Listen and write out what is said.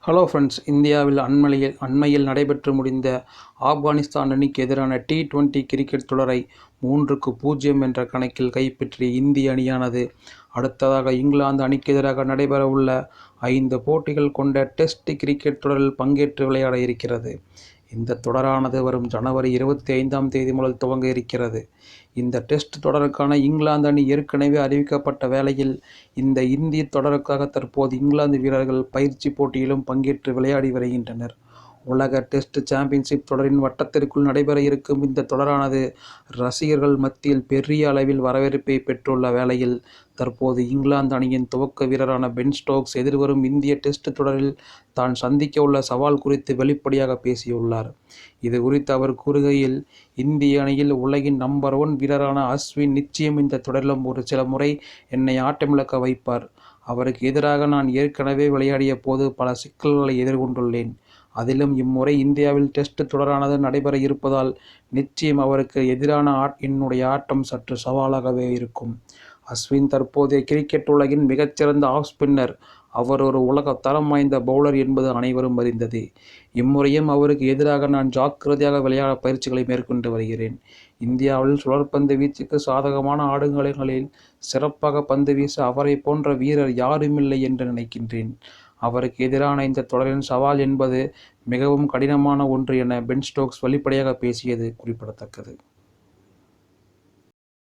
Hello friends, இந்தியாவில் அண்மையில் நடைபெற்று முடிந்த ஆப்கானிஸ்தான் அணிக்கு எதிரான T20 கிரிக்கெட் தொடரை 3-0 என்ற கணக்கில் கைப்பற்றிய இந்திய அணியானது அடுத்ததாக இங்கிலாந்து அணிக்கு எதிராக நடைபெறவுள்ள 5 போட்டிகள் கொண்ட டெஸ்ட் கிரிக்கெட் தொடரில் பங்கேற்று விளையாட இருக்கிறது. இந்த தொடரானது வரும் ஜனவரி 25ஆம் தேதி முதல் துவங்க இருக்கிறது. இந்த டெஸ்ட் தொடருக்கான இங்கிலாந்து அணி ஏற்கனவே அறிவிக்கப்பட்ட வேளையில், இந்த இந்திய தொடருக்காக தற்போது இங்கிலாந்து வீரர்கள் பயிற்சி போட்டியிலும் பங்கேற்று விளையாடி வருகின்றனர். உலக டெஸ்ட் சாம்பியன்ஷிப் தொடரின் வட்டத்திற்குள் நடைபெற இருக்கும் இந்த தொடரானது ரசிகர்கள் மத்தியில் பெரிய அளவில் வரவேற்பை பெற்றுள்ள வேளையில், தற்போது இங்கிலாந்து அணியின் துவக்க வீரரான பென் ஸ்டோக்ஸ் எதிர்வரும் இந்திய டெஸ்ட் தொடரில் தான் சந்திக்கவுள்ள சவால் குறித்து வெளிப்படையாக பேசியுள்ளார். இது குறித்து அவர் கூறுகையில், இந்திய அணியில் உலகின் நம்பர் 1 வீரரான அஸ்வின் நிச்சயம் இந்த தொடரிலும் ஒரு சில முறை என்னை ஆட்டமிழக்க வைப்பார். அவருக்கு எதிராக நான் ஏற்கனவே விளையாடிய போது பல சிக்கல்களை எதிர்கொண்டுள்ளேன். அதிலும் இம்முறை இந்தியாவில் டெஸ்ட் தொடரானது நடைபெற இருப்பதால் நிச்சயம் அவருக்கு எதிரான என்னுடைய ஆட்டம் சற்று சவாலாகவே இருக்கும். அஸ்வின் தற்போதைய கிரிக்கெட் உலகின் மிகச்சிறந்த ஆஃப் ஸ்பின்னர். அவர் ஒரு உலக தரம் வாய்ந்த பவுலர் என்பது அனைவரும் அறிந்ததே. இம்முறையும் அவருக்கு எதிராக நான் ஜாக்கிரதையாக விளையாட பயிற்சிகளை மேற்கொண்டு வருகிறேன். இந்தியாவில் சுழற்பந்து வீச்சுக்கு சாதகமான ஆடுகளங்களில் சிறப்பாக பந்து வீச அவரை போன்ற வீரர் யாருமில்லை என்று நினைக்கின்றேன். அவருக்கு எதிரான இந்த தொடரின் சவால் என்பது மிகவும் கடினமான ஒன்று என பென் ஸ்டோக்ஸ் வெளிப்படையாக பேசியது குறிப்பிடத்தக்கது.